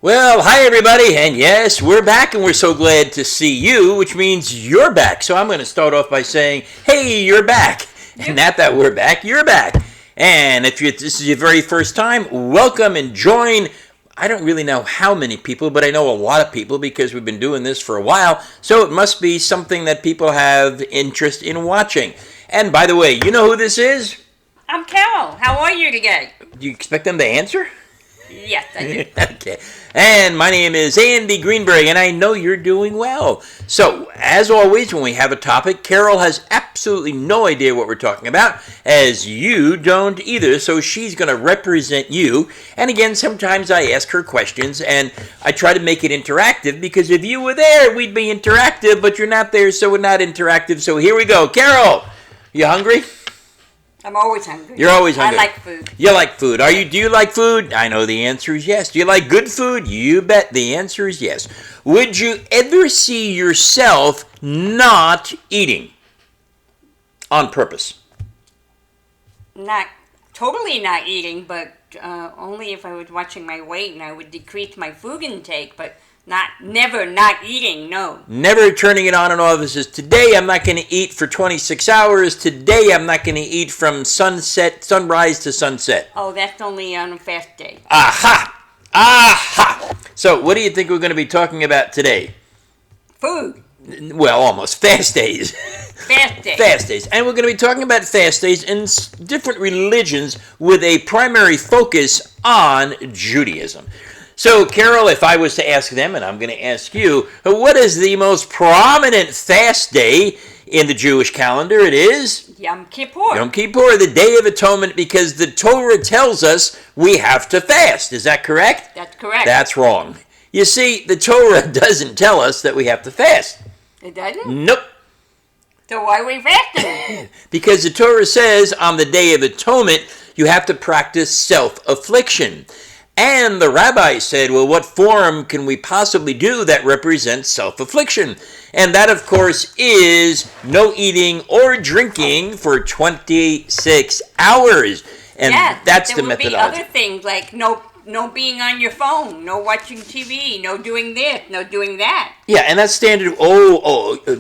Well, hi everybody, and yes, we're back and we're so glad to see you, which means you're back. So I'm going to start off by saying, hey, you're back. And not that we're back, you're back. And if this is your very first time, welcome and join. I don't really know how many people, but I know a lot of people because we've been doing this for a while. So it must be something that people have interest in watching. And by the way, you know who this is? I'm Carol. How are you today? Do you expect them to answer? Yes, I do. Okay. And my name is Andy Greenberg, and I know you're doing well. So, as always, when we have a topic, Carol has absolutely no idea what we're talking about, as you don't either, so she's going to represent you. And again, sometimes I ask her questions, and I try to make it interactive, because if you were there, we'd be interactive, but you're not there, so we're not interactive. So here we go. Carol, you hungry? I'm always hungry. You're always hungry. I like food. You like food. Do you like food? I know the answer is yes. Do you like good food? You bet the answer is yes. Would you ever see yourself not eating on purpose? Not totally not eating, but only if I was watching my weight and I would decrease my food intake, but never not eating, no. Never turning it on and off. It says, today I'm not going to eat for 26 hours. Today I'm not going to eat from sunrise to sunset. Oh, that's only on a fast day. Aha! Aha! So what do you think we're going to be talking about today? Food. Well, almost. Fast days. Fast days. Fast days. And we're going to be talking about fast days in different religions with a primary focus on Judaism. So, Carol, if I was to ask them, and I'm going to ask you, what is the most prominent fast day in the Jewish calendar? It is Yom Kippur. Yom Kippur, the Day of Atonement, because the Torah tells us we have to fast. Is that correct? That's correct. That's wrong. You see, the Torah doesn't tell us that we have to fast. It doesn't? Nope. So why are we fasting? Because the Torah says on the Day of Atonement, you have to practice self-affliction. And the rabbi said, well, what form can we possibly do that represents self-affliction? And that, of course, is no eating or drinking for 26 hours. And that's the methodology. There would be other things like no being on your phone, no watching TV, no doing this, no doing that. Yeah, and that's standard.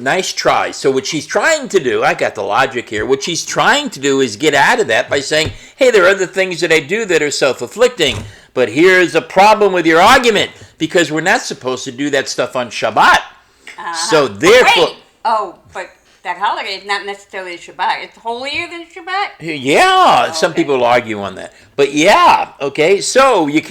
Nice try. So what she's trying to do, I got the logic here, what she's trying to do is get out of that by saying, hey, there are other things that I do that are self-afflicting. But here's a problem with your argument, because we're not supposed to do that stuff on Shabbat. So therefore... Wait. Oh, but that holiday is not necessarily Shabbat. It's holier than Shabbat? Yeah, okay. Some people argue on that. But yeah, okay, so you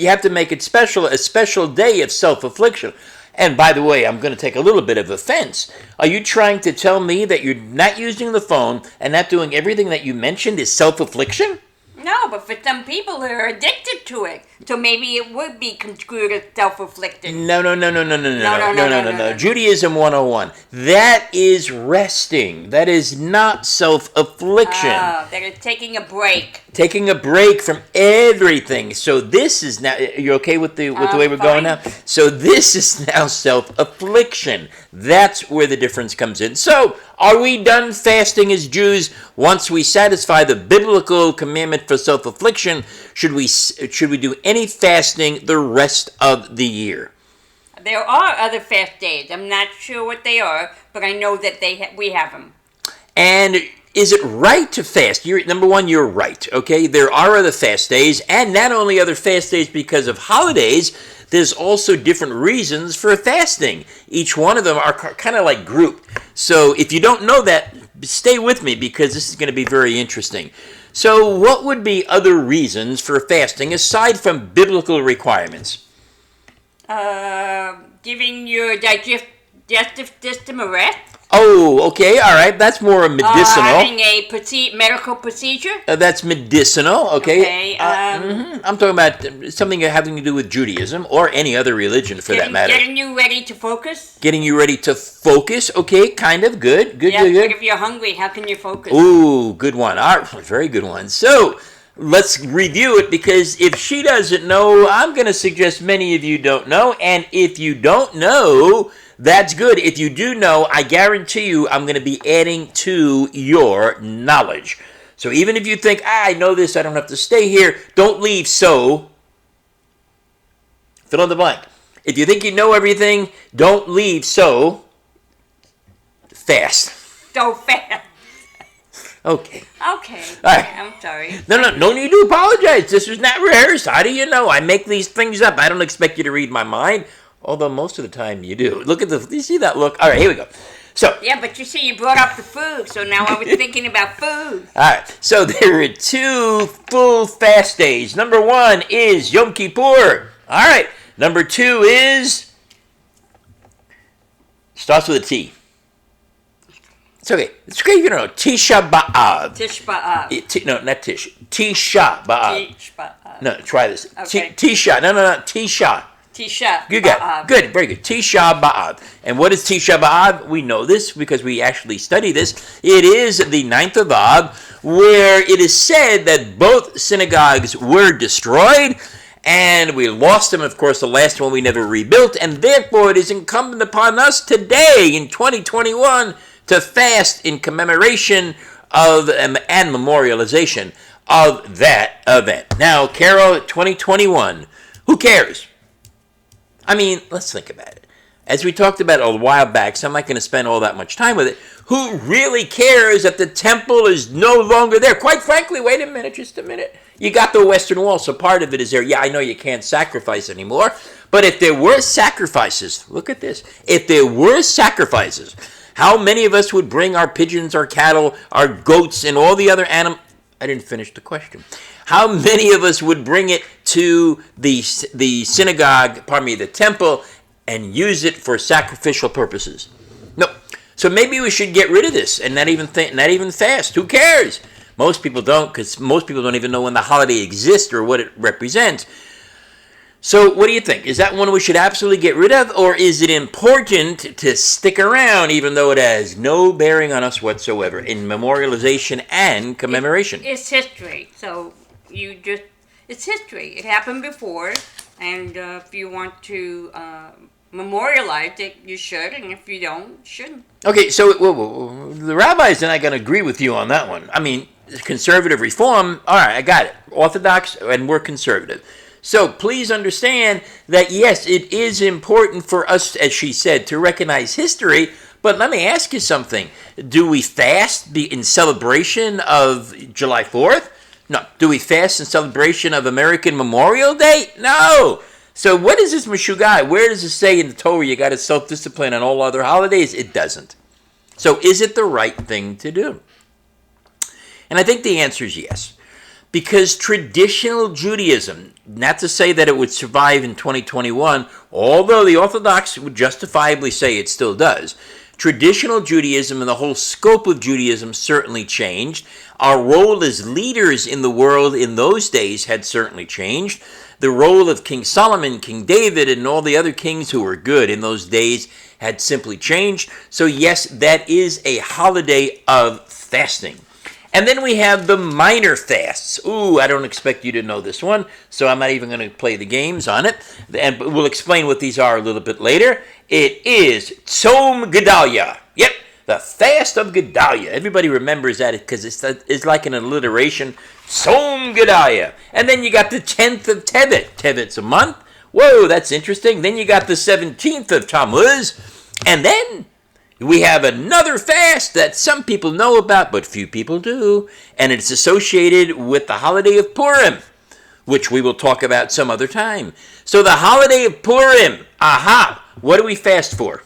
have to make it a special day of self-affliction. And by the way, I'm going to take a little bit of offense. Are you trying to tell me that you're not using the phone and not doing everything that you mentioned is self-affliction? No, but for some people who are addicted to it, so maybe it would be construed as self-afflicted. No. No. Judaism 101. That is resting. That is not self-affliction. Oh, they're taking a break. Taking a break from everything. So this is now, you're okay with the way we're going now? So this is now self-affliction. That's where the difference comes in. So, are we done fasting as Jews once we satisfy the biblical commandment for self-affliction? Should we do any fasting the rest of the year? There are other fast days. I'm not sure what they are, but I know that we have them. And is it right to fast? Number one, you're right, okay? There are other fast days, and not only other fast days because of holidays, there's also different reasons for fasting. Each one of them are kind of like grouped. So if you don't know that, stay with me because this is going to be very interesting. So what would be other reasons for fasting aside from biblical requirements? Giving your digestive system a rest. Oh, okay, all right. That's more medicinal. Having a medical procedure. That's medicinal, okay. Okay. I'm talking about something having to do with Judaism or any other religion for that matter. Getting you ready to focus. Getting you ready to focus, okay, kind of good. But if you're hungry, how can you focus? Ooh, good one. All right, very good one. So let's review it because if she doesn't know, I'm going to suggest many of you don't know, and if you don't know, that's good. If you do know, I guarantee you I'm going to be adding to your knowledge. So even if you think, I know this, I don't have to stay here, don't leave. So Fill in the blank. If you think you know everything, don't leave so fast. So fast. Okay. Okay. All right. I'm sorry. No need to apologize. This was not rehearsed. How do you know? I make these things up. I don't expect you to read my mind, although most of the time you do. Look at you see that look? All right, here we go. So, Yeah, but you see, you brought up the food, so now I was thinking about food. all right. So there are 2 full fast days. Number 1 is Yom Kippur. All right. Number 2 is starts with a T. It's okay. It's okay if you don't know. Tisha B'Av. Tish B'Av. No, not Tish. Tisha B'Av. Tish B'Av. No, try this. Okay. Tisha. No. Tisha. Tisha Good guy. B'Av. Good. Very good. Tisha B'Av. And what is Tisha B'Av? We know this because we actually study this. It is the 9th of Av, where it is said that both synagogues were destroyed, and we lost them. Of course, the last one we never rebuilt, and therefore it is incumbent upon us today in 2021 to fast in commemoration of and memorialization of that event. Now, Carol, 2021, who cares? I mean, let's think about it. As we talked about a while back, so I'm not going to spend all that much time with it. Who really cares that the temple is no longer there? Quite frankly, wait a minute, just a minute. You got the Western Wall, so part of it is there. Yeah, I know you can't sacrifice anymore, but if there were sacrifices, look at this. If there were sacrifices, how many of us would bring our pigeons, our cattle, our goats, and all the other animals? I didn't finish the question. How many of us would bring it to the synagogue, the temple, and use it for sacrificial purposes? No. So maybe we should get rid of this and not even fast. Who cares? Most people don't, because most people don't even know when the holiday exists or what it represents. So what do you think? Is that one we should absolutely get rid of, or is it important to stick around even though it has no bearing on us whatsoever in memorialization and commemoration? It's history, so it's history. It happened before, and if you want to memorialize it, you should, and if you don't, you shouldn't. Okay, so the rabbis are not going to agree with you on that one. I mean, conservative reform, all right, I got it. Orthodox, and we're conservative. So please understand that, yes, it is important for us, as she said, to recognize history, but let me ask you something. Do we fast in celebration of July 4th? No. Do we fast in celebration of American Memorial Day? No. So what is this Meshugai? Where does it say in the Torah you got to self-discipline on all other holidays? It doesn't. So is it the right thing to do? And I think the answer is yes. Because traditional Judaism, not to say that it would survive in 2021, although the Orthodox would justifiably say it still does, traditional Judaism and the whole scope of Judaism certainly changed. Our role as leaders in the world in those days had certainly changed. The role of King Solomon, King David, and all the other kings who were good in those days had simply changed. So yes, that is a holiday of fasting. And then we have the minor fasts. Ooh, I don't expect you to know this one, so I'm not even going to play the games on it. And we'll explain what these are a little bit later. It is Tzom Gedalia. Yep, the fast of Gedalia. Everybody remembers that because it's like an alliteration. Tzom Gedalia. And then you got the 10th of Tevet. Tevet's a month. Whoa, that's interesting. Then you got the 17th of Tammuz. And then we have another fast that some people know about, but few people do, and it's associated with the holiday of Purim, which we will talk about some other time. So the holiday of Purim, what do we fast for?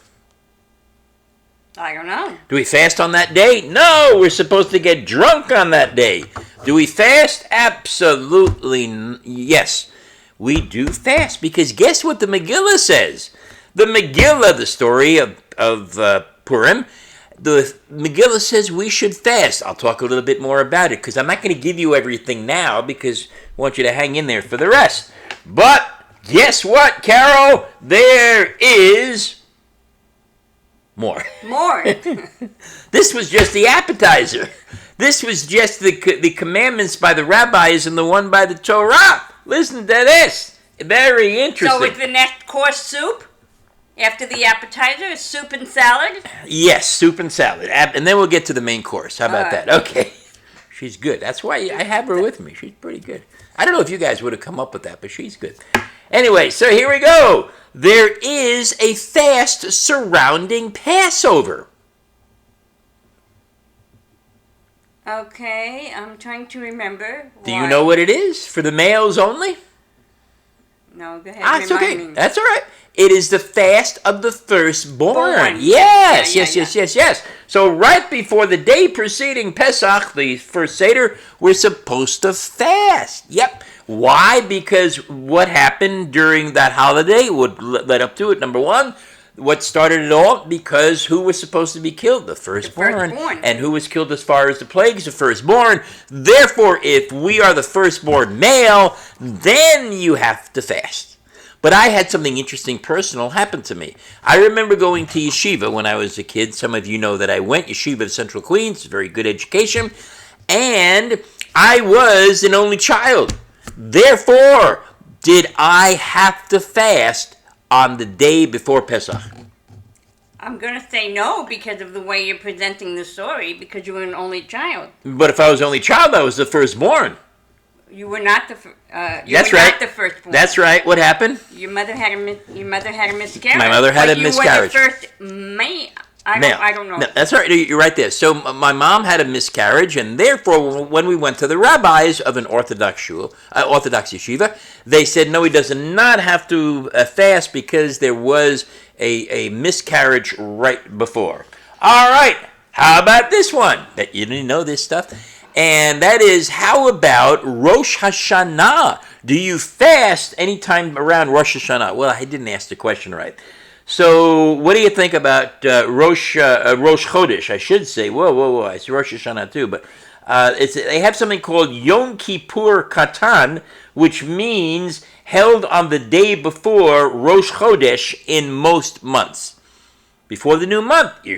I don't know. Do we fast on that day? No, we're supposed to get drunk on that day. Do we fast? Absolutely yes. We do fast, because guess what the Megillah says? The Megillah, the story of Purim, the Megillah says we should fast. I'll talk a little bit more about it because I'm not going to give you everything now because I want you to hang in there for the rest. But guess what, Carol? There is more. More. This was just the appetizer. This was just the commandments by the rabbis and the one by the Torah. Listen to this. Very interesting. So is the next course soup? After the appetizer, soup and salad? Yes, soup and salad. And then we'll get to the main course. How about that? Okay. She's good. That's why I have her with me. She's pretty good. I don't know if you guys would have come up with that, but she's good. Anyway, so here we go. There is a fast surrounding Passover. Okay, I'm trying to remember. Do you know what it is? For the males only? No, go ahead. It's okay. Remind me. That's all right. It is the fast of the firstborn. Born. Yes, Yeah, yes. So right before the day preceding Pesach, the first Seder, we're supposed to fast. Yep. Why? Because what happened during that holiday would led up to it. Number one, what started it all? Because who was supposed to be killed? The firstborn. And who was killed as far as the plagues? The firstborn. Therefore, if we are the firstborn male, then you have to fast. But I had something interesting personal happen to me. I remember going to yeshiva when I was a kid. Some of you know that I went yeshiva of Central Queens. Very good education. And I was an only child. Therefore, did I have to fast on the day before Pesach? I'm going to say no because of the way you're presenting the story, because you were an only child. But if I was only child, I was the firstborn. You were not the Not the firstborn. That's right. What happened? Your mother had a miscarriage. My mother had a miscarriage. You were the first male. I don't know. No, that's right. You're right there. So my mom had a miscarriage, and therefore, when we went to the rabbis of an Orthodox shul, Orthodox yeshiva, they said no, he does not have to fast because there was a miscarriage right before. All right. How about this one? That you didn't know this stuff. And that is, how about Rosh Hashanah? Do you fast anytime around Rosh Hashanah? Well, I didn't ask the question right. So, what do you think about Rosh Chodesh? I should say, whoa, it's Rosh Hashanah too, but they have something called Yom Kippur Katan, which means held on the day before Rosh Chodesh in most months. Before the new month, you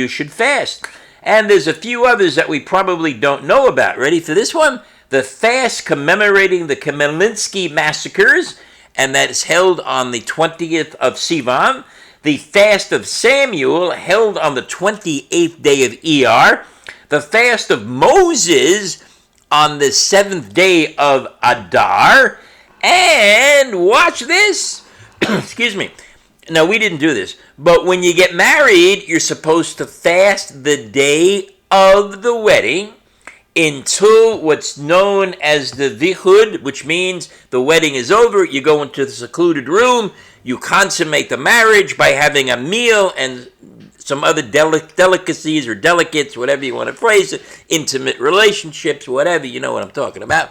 should fast. And there's a few others that we probably don't know about. Ready for this one? The fast commemorating the Khmelnytsky massacres, and that is held on the 20th of Sivan. The fast of Samuel, held on the 28th day of Iyar. The fast of Moses, on the 7th day of Adar. And watch this. Excuse me. Now, we didn't do this, but when you get married, you're supposed to fast the day of the wedding until what's known as the vichud, which means the wedding is over. You go into the secluded room, you consummate the marriage by having a meal and some other delicacies or delicates, whatever you want to phrase it, intimate relationships, whatever, you know what I'm talking about.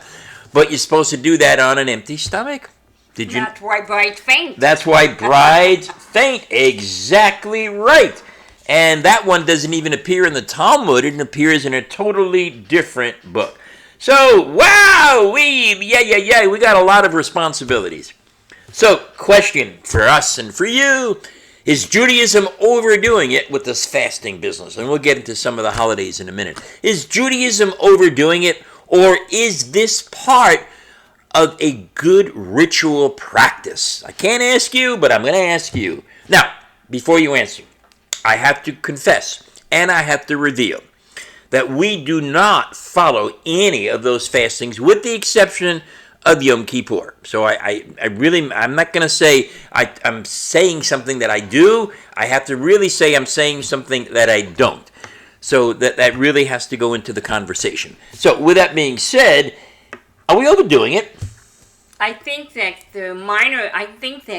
But you're supposed to do that on an empty stomach. Did you? That's why brides faint. That's why brides faint. Exactly right. And that one doesn't even appear in the Talmud. It appears in a totally different book. So, wow, we got a lot of responsibilities. So, question for us and for you, is Judaism overdoing it with this fasting business? And we'll get into some of the holidays in a minute. Is Judaism overdoing it, or is this part of a good ritual practice? I can't ask you, but I'm going to ask you. Now, before you answer, I have to confess and I have to reveal that we do not follow any of those fastings with the exception of Yom Kippur. So I'm not going to say I'm saying something that I do. I have to really say I'm saying something that I don't. So that really has to go into the conversation. So with that being said, are we overdoing it? I think that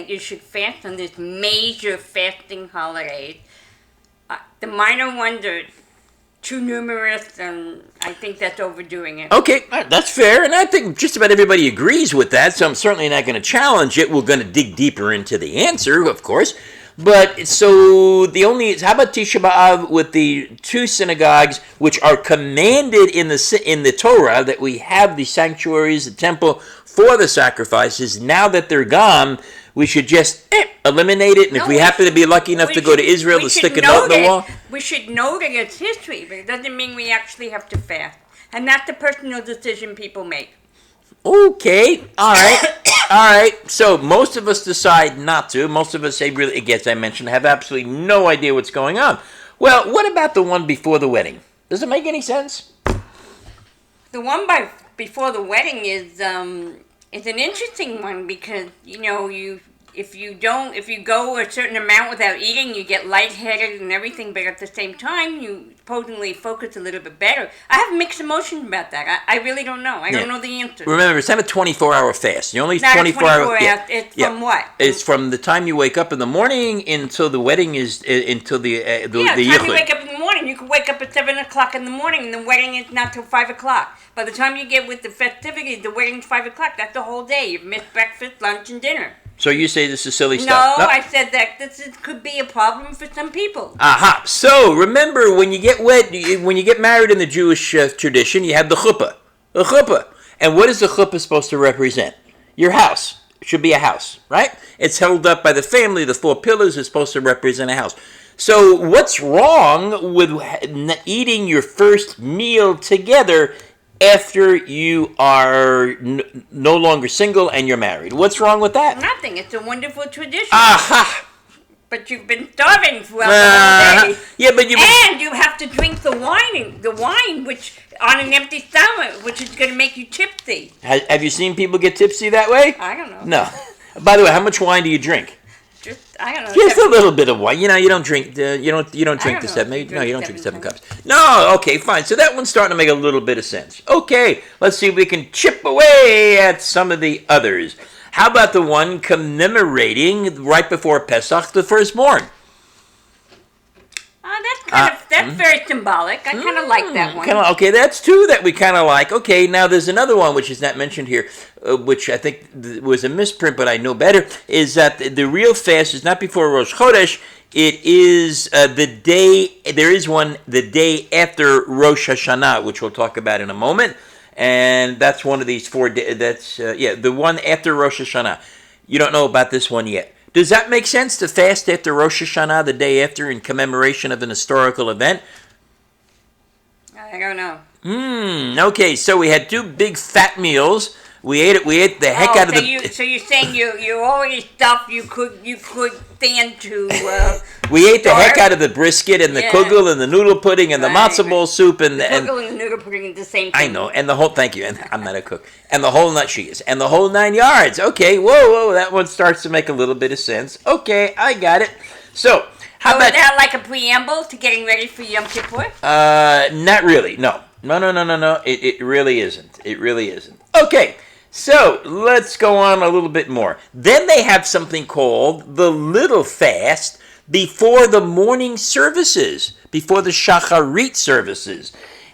you should fast on this major fasting holiday. The minor ones are too numerous, and I think that's overdoing it. Okay, that's fair, and I think just about everybody agrees with that, so I'm certainly not going to challenge it. We're going to dig deeper into the answer, of course. But so how about Tisha B'Av with the two synagogues which are commanded in the Torah that we have the sanctuaries, the temple for the sacrifices. Now that they're gone, we should just eliminate it. And if we happen to be lucky enough to go to Israel to stick a note in the wall, we should know that it's history, but it doesn't mean we actually have to fast, and that's the personal decision people make. Okay, all right. So most of us decide not to. Most of us say, really, as I mentioned, have absolutely no idea what's going on. Well, what about the one before the wedding? Does it make any sense? The one before the wedding is It's an interesting one because if you go a certain amount without eating, you get lightheaded and everything. But at the same time, you supposedly focus a little bit better. I have mixed emotions about that. I really don't know. I don't know the answer. Remember, it's not a 24-hour fast. You only Not 24 a 24 hour. hour. It's from what? It's from the time you wake up in the morning until the wedding is until the Yeah, the time you yichud. wake up in the morning, you could wake up at 7 o'clock in the morning, and the wedding is not till 5 o'clock. By the time you get with the festivities, the wedding's 5 o'clock. That's the whole day. You've missed breakfast, lunch, and dinner. So you say this is silly No, stuff? I said that could be a problem for some people. Aha. So remember, when you get married in the Jewish tradition, you have the chuppah. The chuppah. And what is the chuppah supposed to represent? Your house. It should be a house, right? It's held up by the family. The 4 pillars is supposed to represent a house. So what's wrong with eating your first meal together after you are no longer single and you're married? What's wrong with that? Nothing. It's a wonderful tradition. Aha! But you've been starving throughout the whole day. Yeah, but And you have to drink the wine, which on an empty stomach, which is going to make you tipsy. Have you seen people get tipsy that way? I don't know. No. By the way, how much wine do you drink? I don't know. Just a little bit of wine. You don't drink. You don't drink don't the know 7. if you No, you drink don't drink 7 7 cups. No. Okay, fine. So that one's starting to make a little bit of sense. Okay, let's see if we can chip away at some of the others. How about the one commemorating right before Pesach, the firstborn? That's very symbolic. I kind of like that one. Okay, that's 2 that we kind of like. Okay, now there's another one which is not mentioned here, which I think was a misprint, but I know better, is that the real fast is not before Rosh Chodesh. It is the day, there is one the day after Rosh Hashanah, which we'll talk about in a moment. And that's one of these 4 days. That's, the one after Rosh Hashanah. You don't know about this one yet. Does that make sense to fast after Rosh Hashanah, the day after, in commemoration of an historical event? I don't know. Okay, so we had 2 big fat meals. We ate the heck out of the... So you're saying you already stuff you could stand to... we ate the heck out of the brisket and the kugel and the noodle pudding and the matzo ball soup and... The kugel and the noodle pudding is the same thing. I know, and the whole... Thank you, and I'm not a cook. And the whole nut cheese, and the whole 9 yards. Okay, whoa, that one starts to make a little bit of sense. Okay, I got it. So, how about... is that like a preamble to getting ready for Yom Kippur? Not really, no. No. It really isn't. It really isn't. Okay. So, let's go on a little bit more. Then they have something called the Little Fast before the morning services, before the Shacharit services.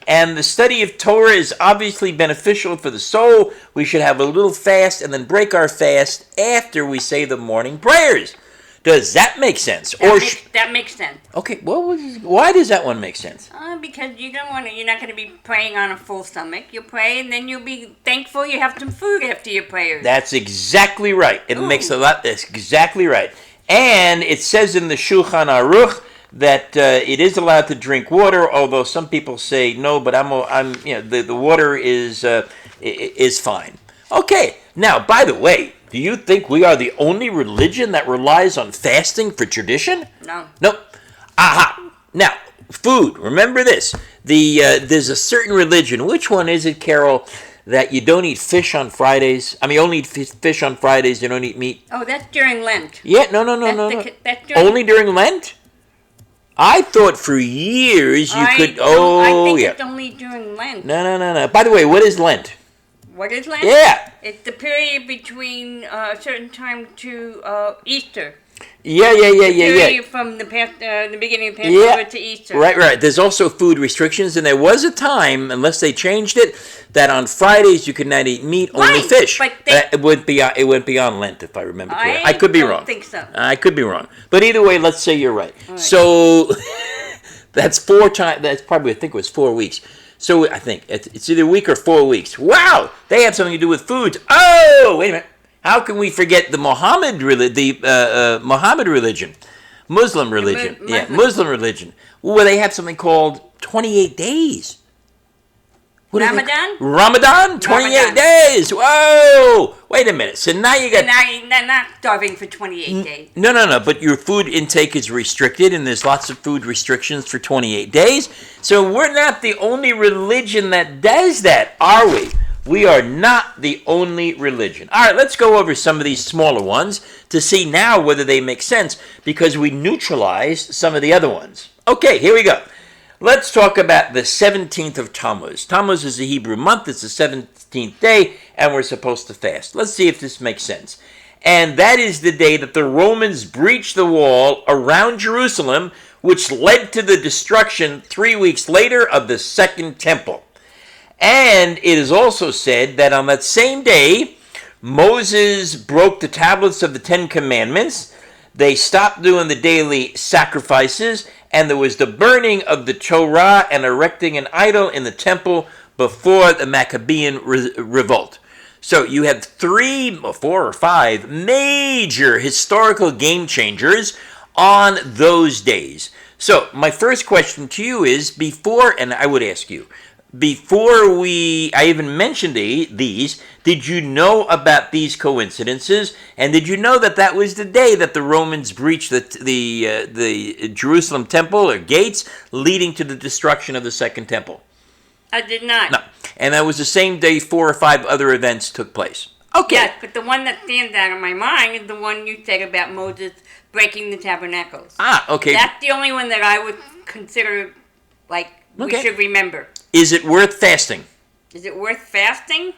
And the study of Torah is obviously beneficial for the soul. We should have a little fast and then break our fast after we say the morning prayers. Does that make sense? That makes sense. Okay, well, why does that one make sense? Because you're not going to be praying on a full stomach. You pray and then you'll be thankful you have some food after your prayers. That's exactly right. It makes a lot. That's exactly right. And it says in the Shulchan Aruch that it is allowed to drink water, although some people say no. But the water is fine. Okay. Now, by the way, do you think we are the only religion that relies on fasting for tradition? No. Nope. Aha. Now, food. Remember this. There's a certain religion. Which one is it, Carol? That you don't eat fish on Fridays. I mean, you only eat fish on Fridays. You don't eat meat. Oh, that's during Lent. Yeah. No. That's during... Only during Lent? I thought for years you could. I think it's only during Lent. No. By the way, what is Lent? What is Lent? Yeah. It's the period between a certain time to Easter. Yeah. From the beginning of Passover to Easter. Right. There's also food restrictions, and there was a time, unless they changed it, that on Fridays you could not eat meat, only fish. But it wouldn't be on Lent, if I remember correctly. I could be wrong. I don't think so. I could be wrong. But either way, let's say you're right. All right. So that's 4 times. That's probably, I think it was 4 weeks. So I think it's either a week or 4 weeks. Wow, they have something to do with foods. Oh, wait a minute. How can we forget the Muhammad religion, Muslim religion? Muslim religion. Where they have something called 28 days. Ramadan? 28 days. Whoa! Wait a minute. So now you got... They're not starving for 28 days. No. But your food intake is restricted, and there's lots of food restrictions for 28 days. So we're not the only religion that does that, are we? we are not the only religion. All right, let's go over some of these smaller ones to see now whether they make sense because we neutralized some of the other ones. Okay, here we go. Let's talk about the 17th of Tammuz. Tammuz is a Hebrew month. It's the 17th day, and we're supposed to fast. Let's see if this makes sense. And that is the day that the Romans breached the wall around Jerusalem, which led to the destruction 3 weeks later of the Second Temple. And it is also said that on that same day, Moses broke the tablets of the Ten Commandments. They stopped doing the daily sacrifices, and there was the burning of the Torah and erecting an idol in the temple before the Maccabean revolt. So you have 3 or 4 or 5 major historical game changers on those days. So my first question to you is, and I would ask you, before I even mentioned these, did you know about these coincidences? And did you know that that was the day that the Romans breached the Jerusalem temple or gates, leading to the destruction of the Second Temple? I did not. No. And that was the same day 4 or 5 other events took place. Okay. Yes, but the one that stands out in my mind is the one you said about Moses breaking the tabernacles. Okay. That's the only one that I would consider, we should remember. Is it worth fasting? Is it worth fasting?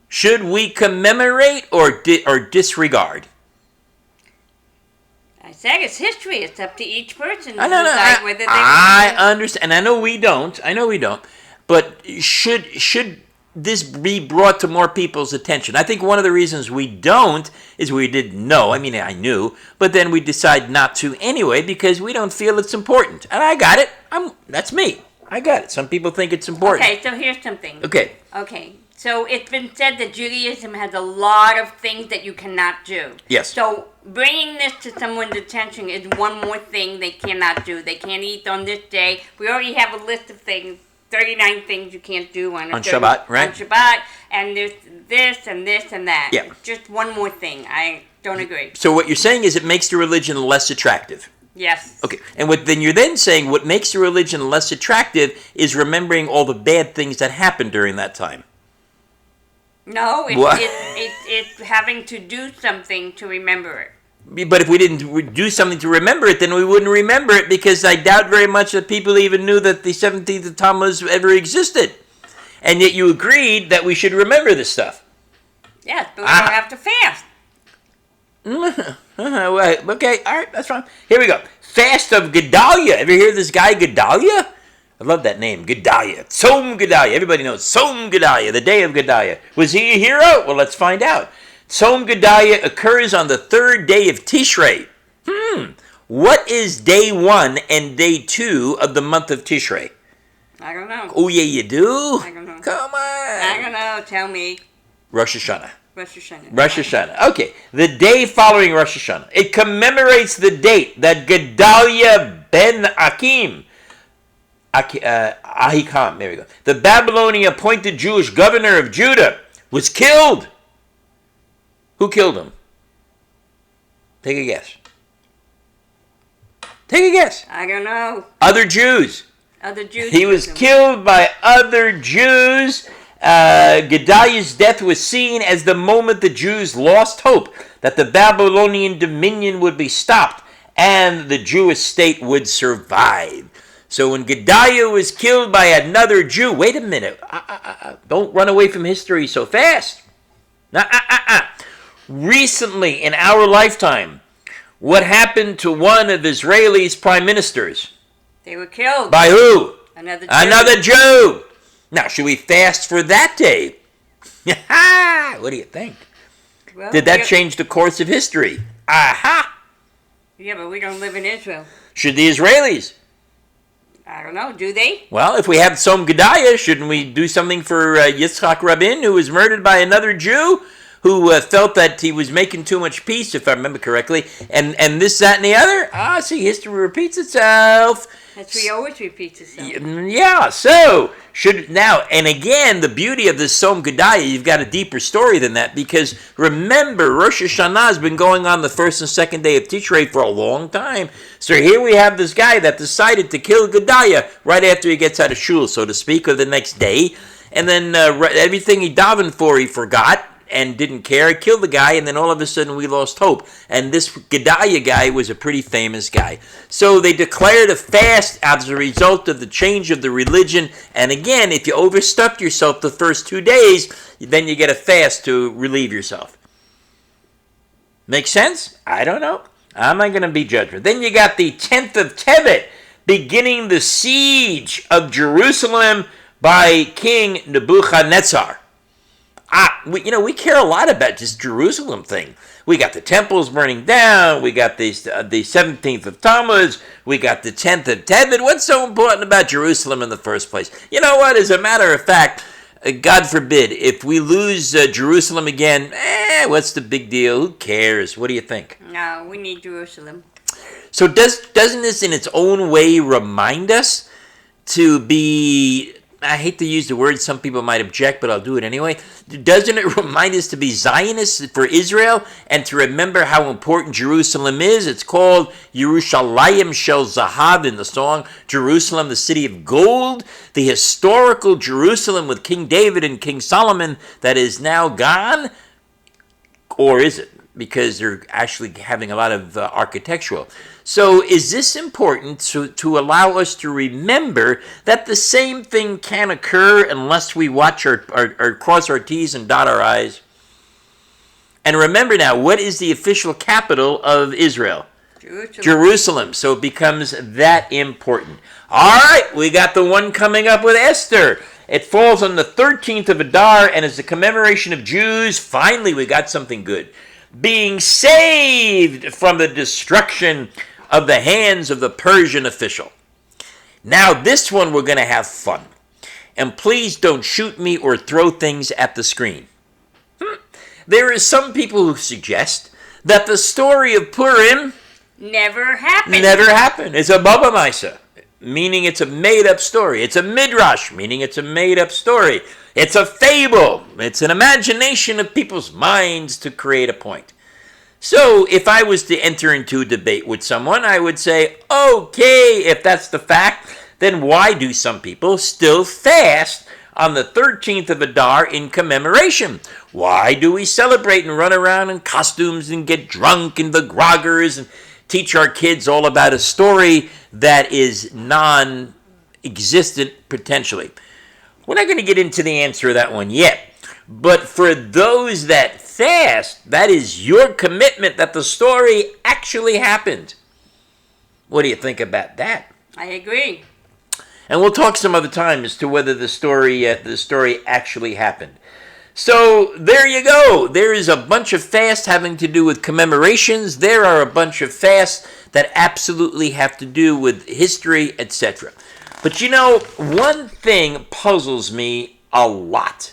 Should we commemorate or disregard? I said it's history. It's up to each person to decide whether they I understand, and I know we don't. But should this be brought to more people's attention? I think one of the reasons we don't is we didn't know. I mean, I knew, but then we decide not to anyway because we don't feel it's important. And I got it. That's me. I got it. Some people think it's important. Okay, so here's something. Okay. So it's been said that Judaism has a lot of things that you cannot do. Yes. So bringing this to someone's attention is one more thing they cannot do. They can't eat on this day. We already have a list of things, 39 things you can't do on Shabbat, right? On Shabbat, and there's this and this and that. Yeah. Just one more thing. I don't agree. So what you're saying is it makes the religion less attractive. Yes. Okay, and you're then saying what makes the religion less attractive is remembering all the bad things that happened during that time. No, it's having to do something to remember it. But if we didn't do something to remember it, then we wouldn't remember it because I doubt very much that people even knew that the 17th of Tammuz ever existed. And yet you agreed that we should remember this stuff. Yes, but we don't have to fast. Okay, all right, that's fine. Here we go. Fast of Gedalia. Ever hear this guy, Gedalia? I love that name, Gedalia. Tzom Gedalia. Everybody knows Tzom Gedalia, the day of Gedalia. Was he a hero? Well, let's find out. Tzom Gedalia occurs on the 3rd day of Tishrei. What is day 1 and day 2 of the month of Tishrei? I don't know. Oh, yeah, you do? I don't know. Come on. I don't know. Tell me. Rosh Hashanah. Rosh Hashanah. Rosh Hashanah. Okay, the day following Rosh Hashanah. It commemorates the date that Gedalia ben Ahikam, there we go, the Babylonian appointed Jewish governor of Judah, was killed. Who killed him? Take a guess. Take a guess. I don't know. Other Jews. Other Jews. He was killed by other Jews. Gedaliah's death was seen as the moment the Jews lost hope that the Babylonian dominion would be stopped and the Jewish state would survive. So when Gedaliah was killed by another Jew, wait a minute, don't run away from history so fast. Recently, in our lifetime, what happened to one of Israel's prime ministers? They were killed. By who? Another Jew. Another Jew. Now, should we fast for that day? What do you think? Well, Did that change the course of history? Aha! Yeah, but we don't live in Israel. Should the Israelis? I don't know. Do they? Well, if we have Tzom Gedalia, shouldn't we do something for Yitzhak Rabin, who was murdered by another Jew who felt that he was making too much peace, if I remember correctly, and this, that, and the other? See, history repeats itself. History always repeats itself. Yeah, so, and again, the beauty of this Tzom Gedalia, you've got a deeper story than that, because remember, Rosh Hashanah has been going on the 1st and 2nd day of Tishrei for a long time. So here we have this guy that decided to kill Gedalia right after he gets out of shul, so to speak, or the next day. and then everything he davened for, he forgot and didn't care, killed the guy, and then all of a sudden we lost hope. And this Gedaliah guy was a pretty famous guy. So they declared a fast as a result of the change of the religion. And again, if you overstuffed yourself the first 2 days, then you get a fast to relieve yourself. Make sense? I don't know. I'm not going to be judged. Then you got the 10th of Tevet, beginning the siege of Jerusalem by King Nebuchadnezzar. We care a lot about this Jerusalem thing. We got the temples burning down. We got the 17th of Tammuz. We got the 10th of Tevet. What's so important about Jerusalem in the first place? You know what? As a matter of fact, God forbid, if we lose Jerusalem again, what's the big deal? Who cares? What do you think? No, we need Jerusalem. So doesn't this in its own way remind us to be, I hate to use the word, some people might object, but I'll do it anyway. Doesn't it remind us to be Zionists for Israel and to remember how important Jerusalem is? It's called Yerushalayim Shel Zahav in the song, Jerusalem, the city of gold, the historical Jerusalem with King David and King Solomon that is now gone? Or is it? Because they're actually having a lot of architectural. So is this important to allow us to remember that the same thing can occur unless we watch or cross our T's and dot our I's? And remember now, what is the official capital of Israel? Jerusalem. So it becomes that important. All right, we got the one coming up with Esther. It falls on the 13th of Adar and is a commemoration of Jews. Finally, we got something good. Being saved from the destruction of the hands of the Persian official. Now, this one we're going to have fun. And please don't shoot me or throw things at the screen. There are some people who suggest that the story of Purim never happened. It's a Baba Maisa, meaning it's a made-up story. It's a Midrash, meaning it's a made-up story. It's a fable. It's an imagination of people's minds to create a point. So if I was to enter into a debate with someone, I would say, okay, if that's the fact, then why do some people still fast on the 13th of Adar in commemoration? Why do we celebrate and run around in costumes and get drunk and the groggers and teach our kids all about a story that is non-existent potentially? We're not going to get into the answer to that one yet. But for those that fast, that is your commitment that the story actually happened. What do you think about that? I agree. And we'll talk some other time as to whether the story actually happened. So there you go. There is a bunch of fasts having to do with commemorations. There are a bunch of fasts that absolutely have to do with history, etc. But you know, one thing puzzles me a lot.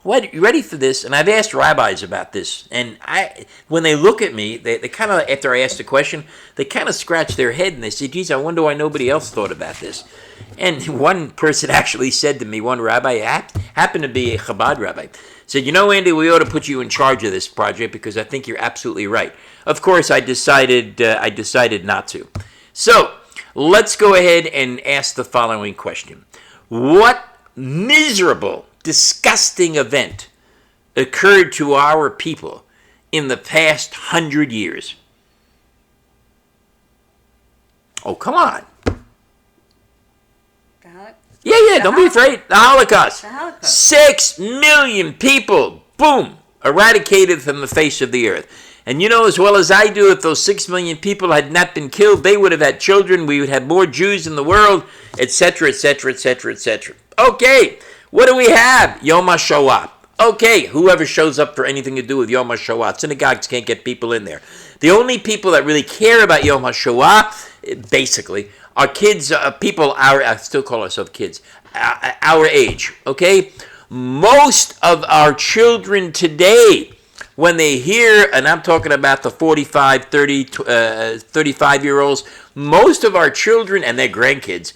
What, you ready for this? And I've asked rabbis about this. And when they look at me, they kind of, after I ask the question, they kind of scratch their head and they say, geez, I wonder why nobody else thought about this. And one person actually said to me, one rabbi, happened to be a Chabad rabbi, said, you know, Andy, we ought to put you in charge of this project because I think you're absolutely right. Of course, I decided not to. So, let's go ahead and ask the following question. What miserable, disgusting event occurred to our people in the past 100 years? Oh, come on. Yeah, don't be afraid. The Holocaust. 6 million people, boom, eradicated from the face of the earth. And you know as well as I do, if those 6 million people had not been killed, they would have had children, we would have more Jews in the world, etc., etc., etc., etc. Okay, what do we have? Yom HaShoah. Okay, whoever shows up for anything to do with Yom HaShoah, synagogues can't get people in there. The only people that really care about Yom HaShoah, basically, are kids, I still call ourselves kids, our age, okay? Most of our children today, when they hear, and I'm talking about the 45, 30, 35-year-olds, most of our children and their grandkids,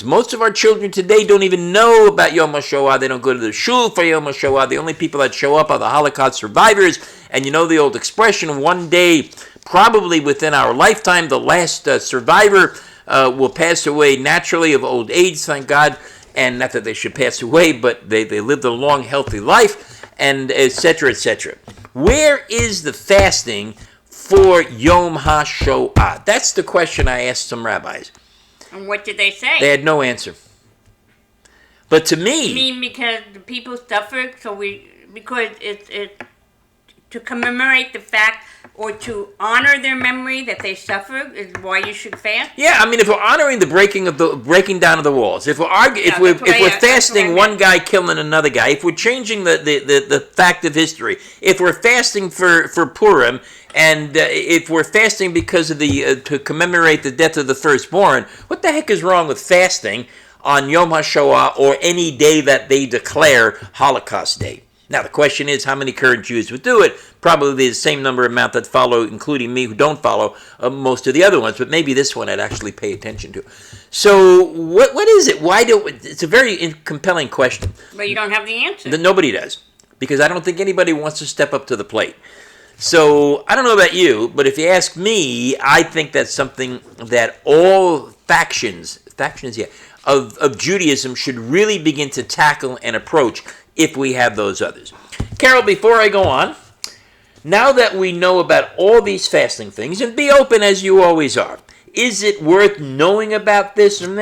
most of our children today don't even know about Yom HaShoah. They don't go to the shul for Yom HaShoah. The only people that show up are the Holocaust survivors. And you know the old expression, one day, probably within our lifetime, the last survivor will pass away naturally of old age, thank God. and not that they should pass away, but they lived a long, healthy life, and etc., etc. Where is the fasting for Yom HaShoah? That's the question I asked some rabbis. And what did they say? They had no answer. But to me... You mean because the people suffered, because it's to commemorate the fact or to honor their memory that they suffered is why you should fast? Yeah, I mean, if we're honoring the breaking down of the walls, if we're fasting one guy killing another guy, if we're changing the fact of history, if we're fasting for Purim, and if we're fasting because of to commemorate the death of the firstborn, what the heck is wrong with fasting on Yom HaShoah or any day that they declare Holocaust Day? Now, the question is, how many current Jews would do it? Probably the same amount that follow, including me, who don't follow most of the other ones. But maybe this one I'd actually pay attention to. So, what is it? It's a very compelling question. But you don't have the answer. Nobody does. Because I don't think anybody wants to step up to the plate. So, I don't know about you, but if you ask me, I think that's something that all factions of Judaism should really begin to tackle and approach if we have those others. Carol, before I go on, now that we know about all these fasting things, and be open as you always are, is it worth knowing about this? Or,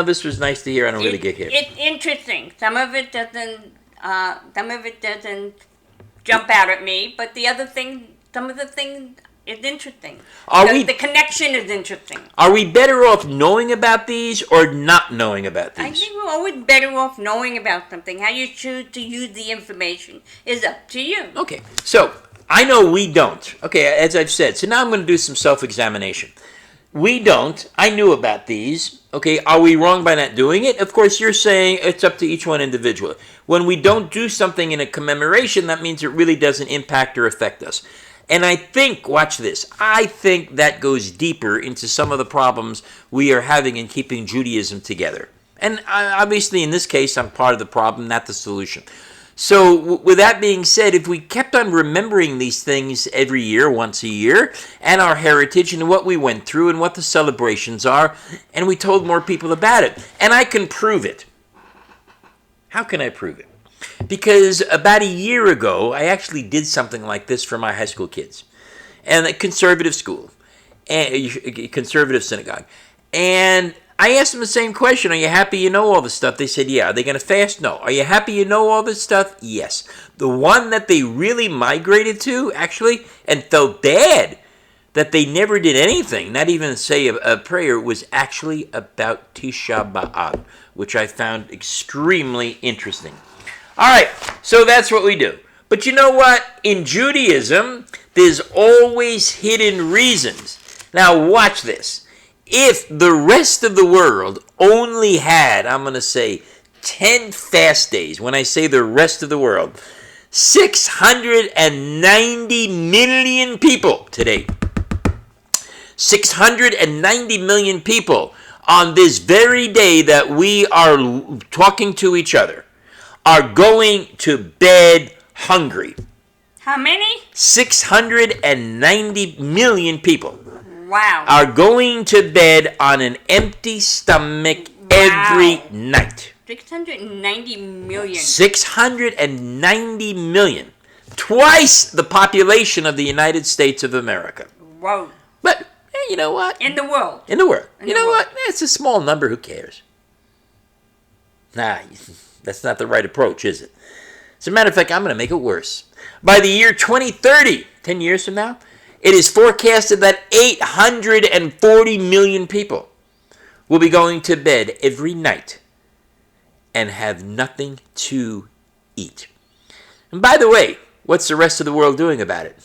this was nice to hear, I don't really get here. It's interesting. Some of it doesn't jump out at me, but some of the things is interesting. The connection is interesting. Are we better off knowing about these or not knowing about these? I think we're always better off knowing about something. How you choose to use the information is up to you. Okay, so I know we don't. Okay, as I've said. So now I'm going to do some self-examination. We don't. I knew about these. Okay, are we wrong by not doing it? Of course, you're saying it's up to each one individually. When we don't do something in a commemoration, that means it really doesn't impact or affect us. And I think, watch this, I think that goes deeper into some of the problems we are having in keeping Judaism together. And obviously, in this case, I'm part of the problem, not the solution. So, with that being said, if we kept on remembering these things every year, once a year, and our heritage and what we went through and what the celebrations are, and we told more people about it, and I can prove it. How can I prove it? Because about a year ago, I actually did something like this for my high school kids. And a conservative school. And a conservative synagogue. And I asked them the same question. Are you happy you know all this stuff? They said, yeah. Are they going to fast? No. Are you happy you know all this stuff? Yes. The one that they really migrated to, actually, and felt bad that they never did anything, not even say a prayer, was actually about Tisha B'Av, which I found extremely interesting. All right, so that's what we do. But you know what? In Judaism, there's always hidden reasons. Now, watch this. If the rest of the world only had, I'm going to say, 10 fast days, when I say the rest of the world, 690 million people today, 690 million people on this very day that we are talking to each other, are going to bed hungry. How many? 690 million people. Wow. Are going to bed on an empty stomach every night. 690 million. 690 million. Twice the population of the United States of America. Whoa. But, you know what? In the world. In the world. You know what? It's a small number. Who cares? Nah, that's not the right approach, is it? As a matter of fact, I'm going to make it worse. By the year 2030, 10 years from now, it is forecasted that 840 million people will be going to bed every night and have nothing to eat. And by the way, what's the rest of the world doing about it?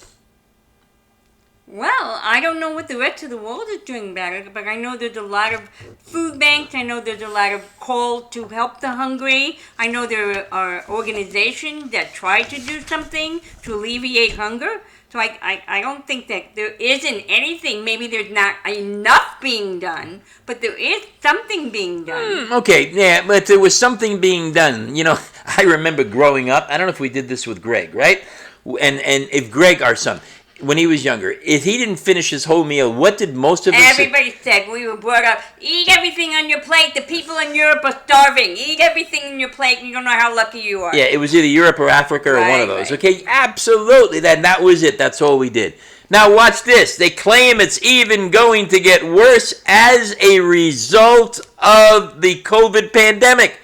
Well, I don't know what the rest of the world is doing about it, but I know there's a lot of food banks. I know there's a lot of call to help the hungry. I know there are organizations that try to do something to alleviate hunger. So I don't think that there isn't anything. Maybe there's not enough being done, but there is something being done. Okay, yeah, but there was something being done. You know, I remember growing up, I don't know if we did this with Greg, right? And if Greg, our son, when he was younger, if he didn't finish his whole meal, what did most of us Everybody said, we were brought up, eat everything on your plate. The people in Europe are starving. Eat everything on your plate, and you don't know how lucky you are. Yeah, it was either Europe or Africa or one of those. Right. Okay, absolutely. That was it. That's all we did. Now watch this. They claim it's even going to get worse as a result of the COVID pandemic.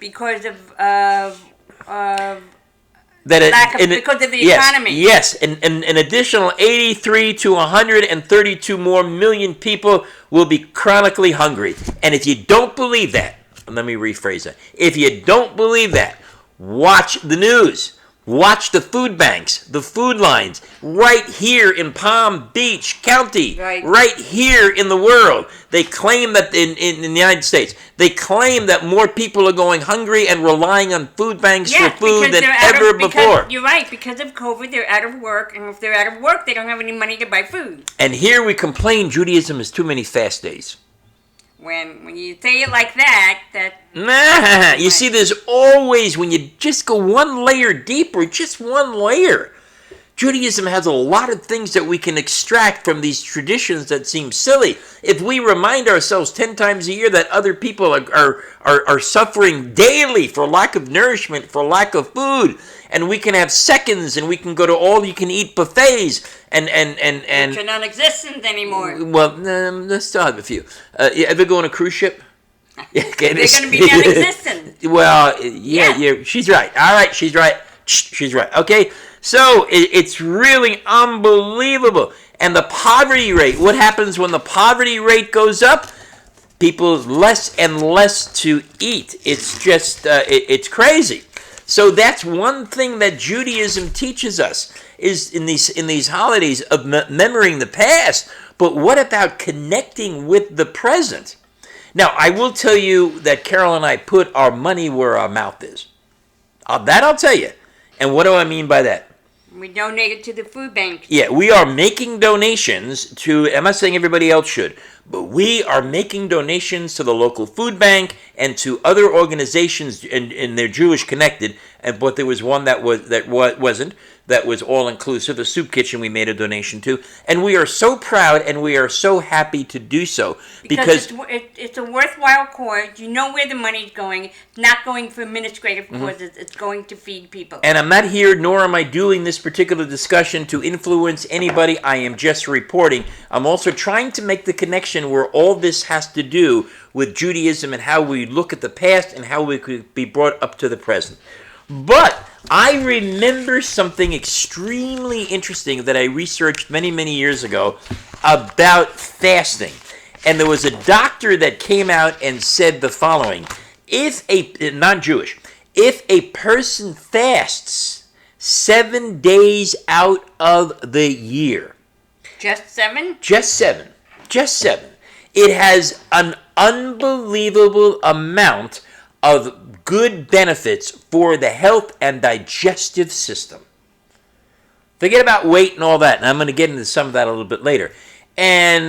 Because of because of the economy. Yes, an additional 83 to 132 more million people will be chronically hungry. And if you don't believe that, let me rephrase that. If you don't believe that, watch the news. Watch the food banks, the food lines, right here in Palm Beach County, right here in the world. They claim that in the United States, they claim that more people are going hungry and relying on food banks for food than ever before. You're right, because of COVID, they're out of work, and if they're out of work, they don't have any money to buy food. And here we complain Judaism has too many fast days. When you say it like that, you see, there's always, when you just go one layer deeper, just one layer. Judaism has a lot of things that we can extract from these traditions that seem silly. If we remind ourselves 10 times a year that other people are suffering daily for lack of nourishment, for lack of food, and we can have seconds, and we can go to all-you-can-eat buffets, and which are non-existent anymore. Well, let's still have a few. You ever go on a cruise ship? They're going to be non-existent. Well, yeah, she's right. All right, she's right. She's right. Okay, so it's really unbelievable. And the poverty rate, what happens when the poverty rate goes up? People less and less to eat. It's just, it's crazy. So that's one thing that Judaism teaches us, is in these holidays of remembering the past. But what about connecting with the present? Now, I will tell you that Carol and I put our money where our mouth is. That I'll tell you. And what do I mean by that? We donate it to the food bank. Yeah, we are making donations to, I'm not saying everybody else should, but we are making donations to the local food bank and to other organizations, and they're Jewish connected. But there was one that wasn't. That was all-inclusive, a soup kitchen we made a donation to. And we are so proud and we are so happy to do so. Because it's a worthwhile cause. You know where the money's going. It's not going for administrative causes. It's going to feed people. And I'm not here, nor am I doing this particular discussion to influence anybody. I am just reporting. I'm also trying to make the connection where all this has to do with Judaism and how we look at the past and how we could be brought up to the present. But I remember something extremely interesting that I researched many, many years ago about fasting. And there was a doctor that came out and said the following: non-Jewish, if a person fasts 7 days out of the year. Just 7? Just 7. It has an unbelievable amount of good benefits for the health and digestive system. Forget about weight and all that, and I'm going to get into some of that a little bit later. And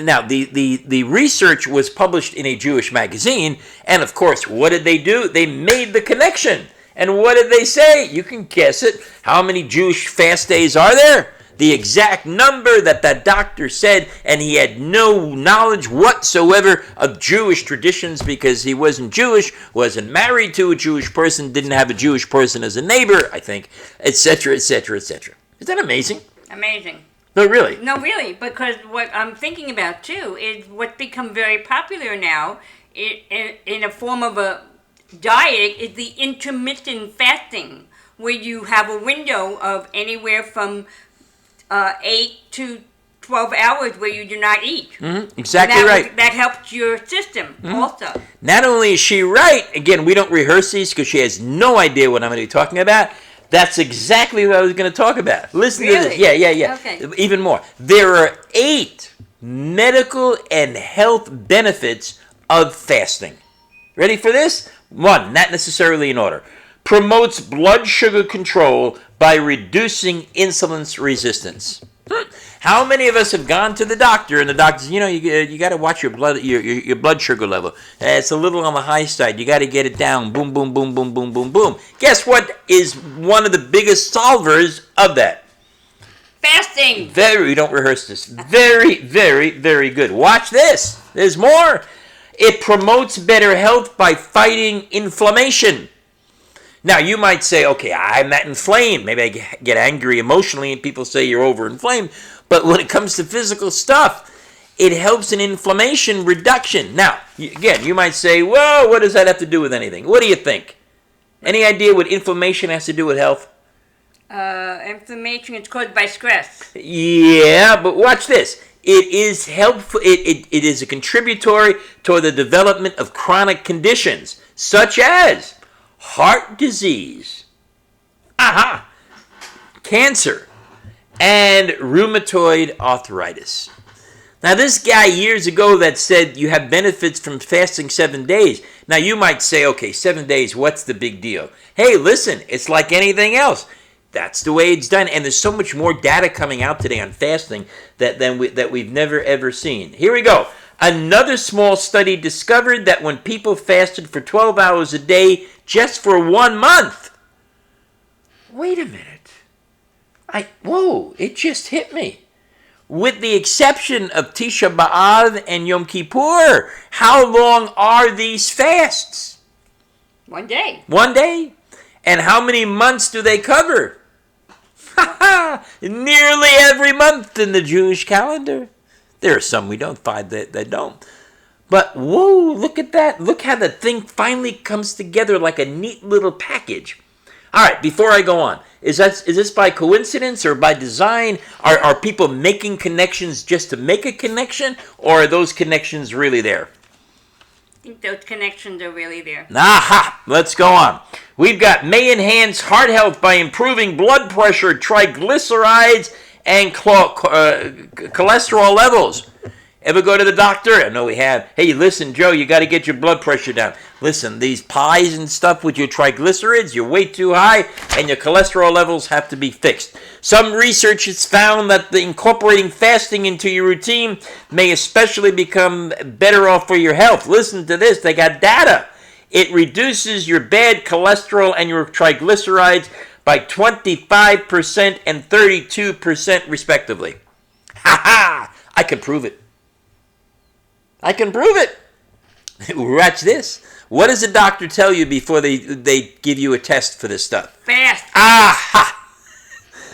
now, the research was published in a Jewish magazine, and of course, what did they do? They made the connection. And what did they say? You can guess it. How many Jewish fast days are there? The exact number that doctor said, and he had no knowledge whatsoever of Jewish traditions because he wasn't Jewish, wasn't married to a Jewish person, didn't have a Jewish person as a neighbor, I think, etc., etc., etc. Is that amazing? Amazing. No, really? No, really, because what I'm thinking about, too, is what's become very popular now in a form of a diet is the intermittent fasting, where you have a window of anywhere from 8 to 12 hours where you do not eat. Mm-hmm. Exactly right. That helps your system also. Not only is she right, again, we don't rehearse these because she has no idea what I'm going to be talking about. That's exactly what I was going to talk about. Listen to this. Yeah. Okay. Even more. There are 8 medical and health benefits of fasting. Ready for this? 1, not necessarily in order. Promotes blood sugar control by reducing insulin resistance. How many of us have gone to the doctor and the doctor says, you got to watch your blood sugar level. It's a little on the high side. You got to get it down. Boom, boom, boom, boom, boom, boom, boom. Guess what is one of the biggest solvers of that? fasting. We don't rehearse this. Very, very, very good. Watch this. There's more. It promotes better health by fighting inflammation. Now, you might say, okay, I'm not inflamed. Maybe I get angry emotionally and people say you're overinflamed. But when it comes to physical stuff, it helps in inflammation reduction. Now, again, you might say, well, what does that have to do with anything? What do you think? Any idea what inflammation has to do with health? Inflammation is caused by stress. Yeah, but watch this. It is helpful. It is a contributory toward the development of chronic conditions, such as heart disease, cancer, and rheumatoid arthritis. Now, this guy years ago that said you have benefits from fasting 7 days. Now, you might say, okay, 7 days, what's the big deal? Hey, listen, it's like anything else. That's the way it's done. And there's so much more data coming out today on fasting that we've never, ever seen. Here we go. Another small study discovered that when people fasted for 12 hours a day just for 1 month. Wait a minute. It just hit me. With the exception of Tisha B'Av and Yom Kippur, how long are these fasts? 1 day. 1 day? And how many months do they cover? Nearly every month in the Jewish calendar. There are some we don't find that don't. But whoa, look at that. Look how the thing finally comes together like a neat little package. All right, before I go on, is this by coincidence or by design? Are people making connections just to make a connection, or are those connections really there? I think those connections are really there. Aha! Let's go on. We've got may enhance heart health by improving blood pressure, triglycerides, and cholesterol levels. Ever go to the doctor? I know we have. Hey, listen, Joe, you got to get your blood pressure down. Listen, these pies and stuff with your triglycerides, you're way too high, and your cholesterol levels have to be fixed. Some research has found that incorporating fasting into your routine may especially become better off for your health. Listen to this. They got data. It reduces your bad cholesterol and your triglycerides by 25% and 32% respectively. Ha ha! I can prove it. I can prove it. Watch this. What does the doctor tell you before they give you a test for this stuff? Fast. Aha!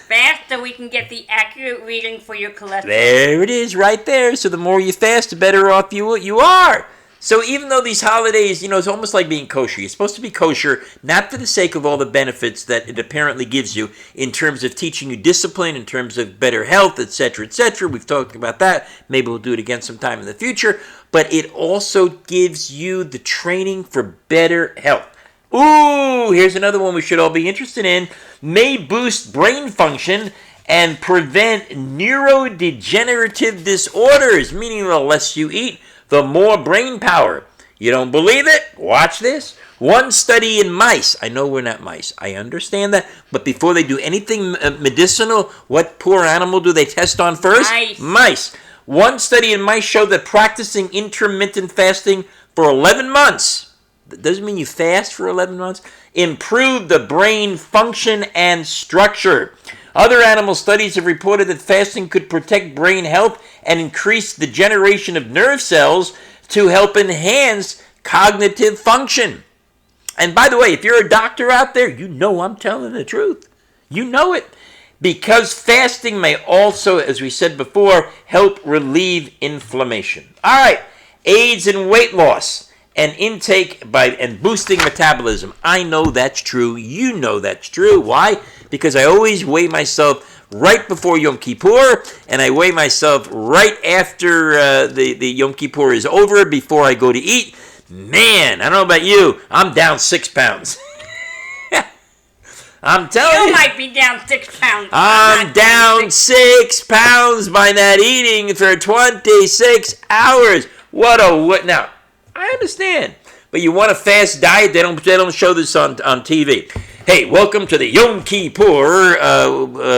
Fast so we can get the accurate reading for your cholesterol. There it is right there. So the more you fast, the better off you are. So even though these holidays, it's almost like being kosher. You're supposed to be kosher, not for the sake of all the benefits that it apparently gives you in terms of teaching you discipline, in terms of better health, etc., etc. We've talked about that. Maybe we'll do it again sometime in the future. But it also gives you the training for better health. Ooh, here's another one we should all be interested in. May boost brain function and prevent neurodegenerative disorders, meaning the less you eat, the more brain power. You don't believe it? Watch this. One study in mice. I know we're not mice. I understand that. But before they do anything medicinal, what poor animal do they test on first? Mice. One study in mice showed that practicing intermittent fasting for 11 months, that doesn't mean you fast for 11 months, improved the brain function and structure. Other animal studies have reported that fasting could protect brain health and increase the generation of nerve cells to help enhance cognitive function. And by the way, if you're a doctor out there, you know I'm telling the truth. You know it. Because fasting may also, as we said before, help relieve inflammation. All right, aids in weight loss and intake and boosting metabolism. I know that's true. You know that's true. Why? Because I always weigh myself right before Yom Kippur, and I weigh myself right after the Yom Kippur is over, before I go to eat. Man, I don't know about you, I'm down 6 pounds. I'm telling you. You might be down 6 pounds. I'm down 6 pounds by not eating for 26 hours. What now? I understand. But you want a fast diet? They don't show this on TV. Hey, welcome to the Yom Kippur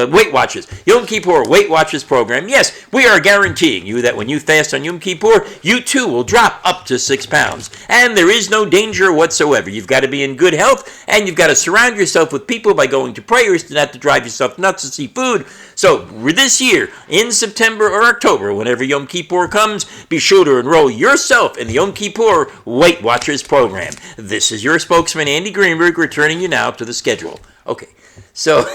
Weight Watchers. Yom Kippur Weight Watchers program. Yes, we are guaranteeing you that when you fast on Yom Kippur, you too will drop up to 6 pounds. And there is no danger whatsoever. You've got to be in good health, and you've got to surround yourself with people by going to prayers, not to drive yourself nuts to see food. So this year, in September or October, whenever Yom Kippur comes, be sure to enroll yourself in the Yom Kippur Weight Watchers program. This is your spokesman, Andy Greenberg, returning you now to the schedule. Okay, so...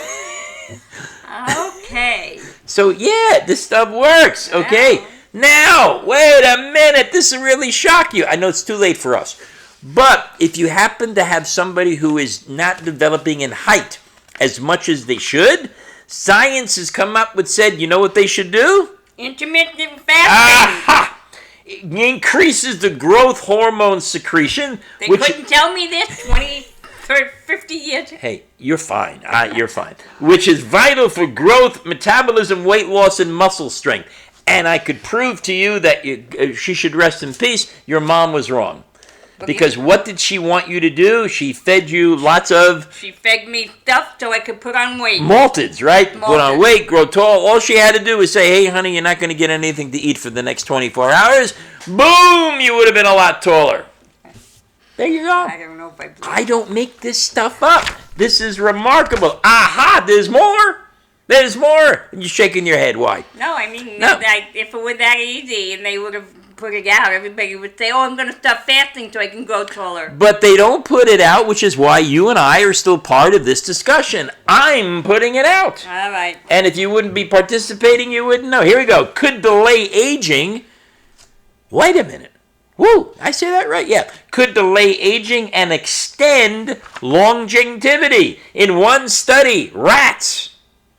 Okay. So, yeah, this stuff works, okay? Wow. Now, wait a minute. This will really shock you. I know it's too late for us. But if you happen to have somebody who is not developing in height as much as they should, science has come up with said, you know what they should do? Intermittent fasting. Aha! It increases the growth hormone secretion. They couldn't tell me this 20, 30, 50 years ago. Hey, you're fine. You're fine. Which is vital for growth, metabolism, weight loss, and muscle strength. And I could prove to you that she should rest in peace. Your mom was wrong. Because what did she want you to do? She fed you lots of... She fed me stuff so I could put on weight. Malteds, right? Malteds. Put on weight, grow tall. All she had to do was say, hey, honey, you're not going to get anything to eat for the next 24 hours. Boom! You would have been a lot taller. There you go. I don't know if I believe I don't make this stuff up. This is remarkable. Aha! There's more. There's more. You're shaking your head. Why? No, I mean, No. Like, if it were that easy and they would have put it out, everybody would say, oh, I'm going to stop fasting so I can grow taller. But they don't put it out, which is why you and I are still part of this discussion. I'm putting it out. All right. And if you wouldn't be participating, you wouldn't know. Here we go. Could delay aging. Wait a minute. Woo, I say that right? Yeah. Could delay aging and extend longevity. In one study, rats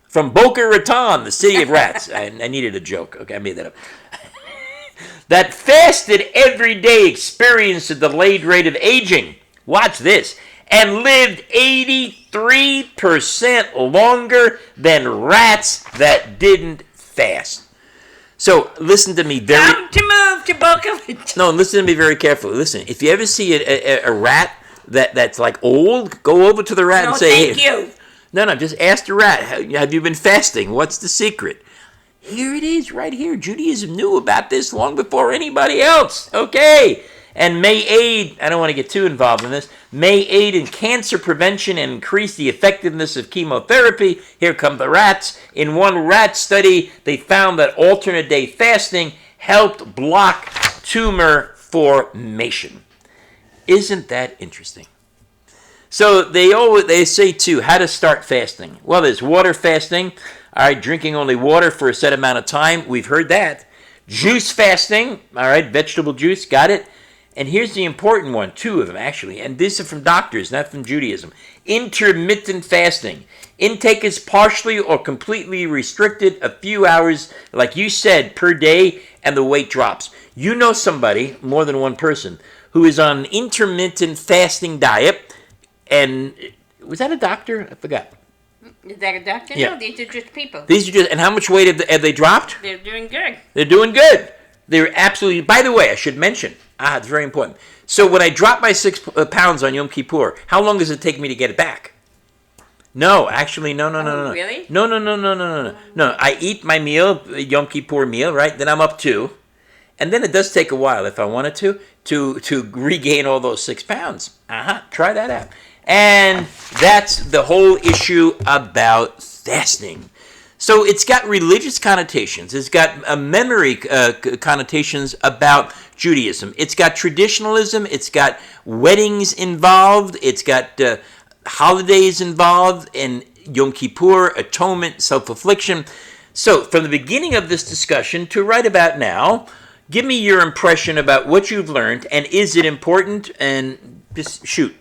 from Boca Raton, the city of rats. I needed a joke. Okay, I made that up. That fasted every day experienced a delayed rate of aging. Watch this. And lived 83% longer than rats that didn't fast. So listen to me very... Time to move to Boca Raton. No, listen to me very carefully. Listen, if you ever see a rat that's like old, go over to the rat No, and say... thank you. No, just ask the rat, have you been fasting? What's the secret? Here it is, right here. Judaism knew about this long before anybody else. Okay. And may aid, I don't want to get too involved in this, may aid in cancer prevention and increase the effectiveness of chemotherapy. Here come the rats. In one rat study, they found that alternate day fasting helped block tumor formation. Isn't that interesting? So they say too, how to start fasting. Well, there's water fasting. All right, drinking only water for a set amount of time. We've heard that. Juice fasting. All right, vegetable juice. Got it. And here's the important one, two of them actually. And these are from doctors, not from Judaism. Intermittent fasting. Intake is partially or completely restricted a few hours, like you said, per day, and the weight drops. You know somebody, more than one person, who is on an intermittent fasting diet. And was that a doctor? I forgot. Is that a doctor? Yeah. No, these are just people. These are just, and how much weight have they dropped? They're doing good. They're doing good. They're absolutely, by the way, I should mention, it's very important. So when I drop my 6 pounds on Yom Kippur, how long does it take me to get it back? No, actually, no. Really? No. No, I eat my meal, Yom Kippur meal, right? Then I'm up 2. And then it does take a while, if I wanted to regain all those 6 pounds. Try that out. And that's the whole issue about fasting. So it's got religious connotations. It's got memory connotations about Judaism. It's got traditionalism. It's got weddings involved. It's got holidays involved, and Yom Kippur, atonement, self-affliction. So from the beginning of this discussion to right about now, give me your impression about what you've learned, and is it important? And just shoot.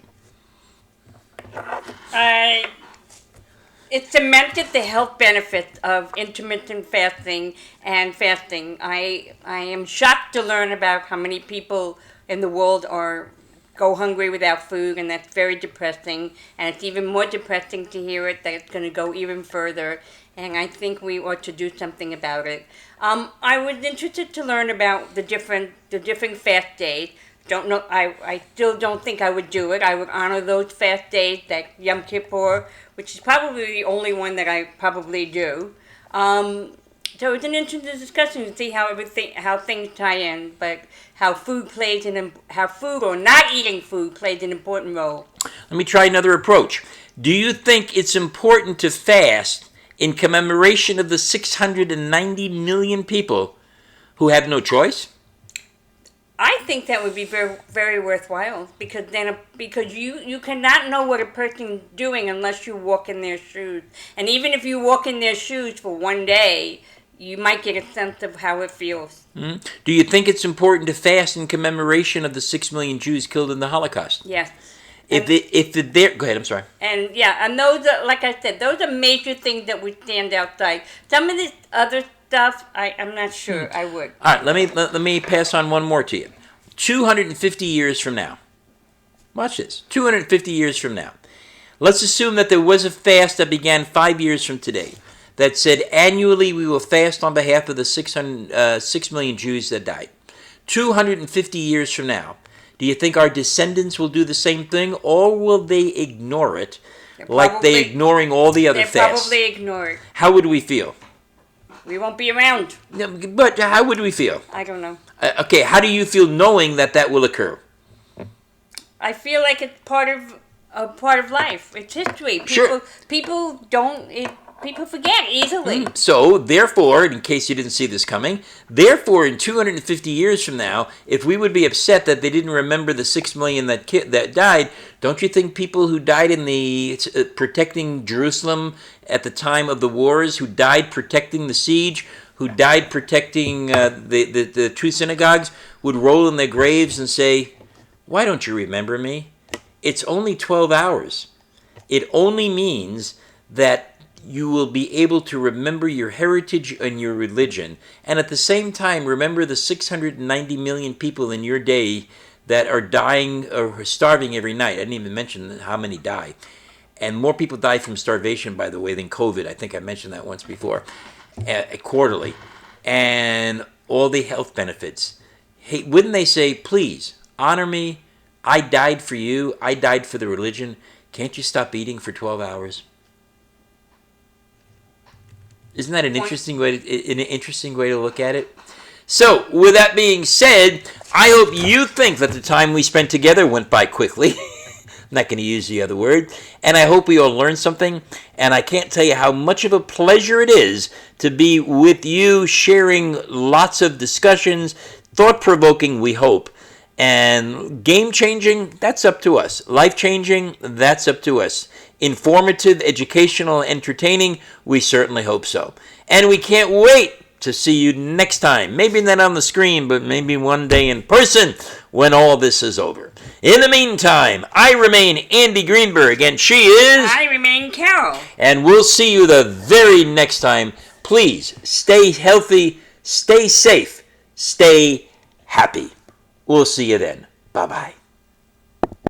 It cemented the health benefits of intermittent fasting and fasting. I am shocked to learn about how many people in the world go hungry without food, and that's very depressing. And it's even more depressing to hear it that it's going to go even further. And I think we ought to do something about it. I was interested to learn about the different fast days. Don't know. I still don't think I would do it. I would honor those fast days, like Yom Kippur, which is probably the only one that I probably do. So it's an interesting discussion to see how things tie in, but how food or not eating food plays an important role. Let me try another approach. Do you think it's important to fast in commemoration of the 690 million people who have no choice? I think that would be very, very worthwhile because you cannot know what a person's doing unless you walk in their shoes. And even if you walk in their shoes for one day, you might get a sense of how it feels. Mm-hmm. Do you think it's important to fast in commemoration of the 6 million Jews killed in the Holocaust? Yes. Go ahead, I'm sorry. And yeah, and those are, like I said, those are major things that would stand outside. Some of this other stuff, I'm not sure I would. All right, let me pass on one more to you. 250 years from now. Watch this. 250 years from now. Let's assume that there was a fast that began 5 years from today that said annually we will fast on behalf of the 6 million Jews that died. 250 years from now, do you think our descendants will do the same thing, or will they ignore it like they're ignoring all the other fasts? They'll probably ignore it. How would we feel? We won't be around. No, but how would we feel? I don't know. Okay, how do you feel knowing that will occur? I feel like it's part of life. It's history. Sure. People forget easily. So, therefore, in case you didn't see this coming, therefore, in 250 years from now, if we would be upset that they didn't remember the 6 million that died, don't you think people who died in the protecting Jerusalem at the time of the wars, who died protecting the siege, who died protecting the two synagogues, would roll in their graves and say, "Why don't you remember me? It's only 12 hours. It only means that you will be able to remember your heritage and your religion, and at the same time remember the 690 million people in your day that are dying or starving every night." I didn't even mention how many die. And more people die from starvation, by the way, than COVID. I think I mentioned that once before, quarterly. And all the health benefits. Hey, wouldn't they say, please, honor me. I died for you. I died for the religion. Can't you stop eating for 12 hours? Isn't that an interesting way to look at it? So, with that being said, I hope you think that the time we spent together went by quickly. I'm not going to use the other word. And I hope we all learned something. And I can't tell you how much of a pleasure it is to be with you, sharing lots of discussions, thought-provoking, we hope. And game-changing, that's up to us. Life-changing, that's up to us. Informative, educational, entertaining, we certainly hope so. And we can't wait to see you next time. Maybe not on the screen, but maybe one day in person when all this is over. In the meantime, I remain Andy Greenberg, and she is... I remain Carol. And we'll see you the very next time. Please, stay healthy, stay safe, stay happy. We'll see you then. Bye-bye.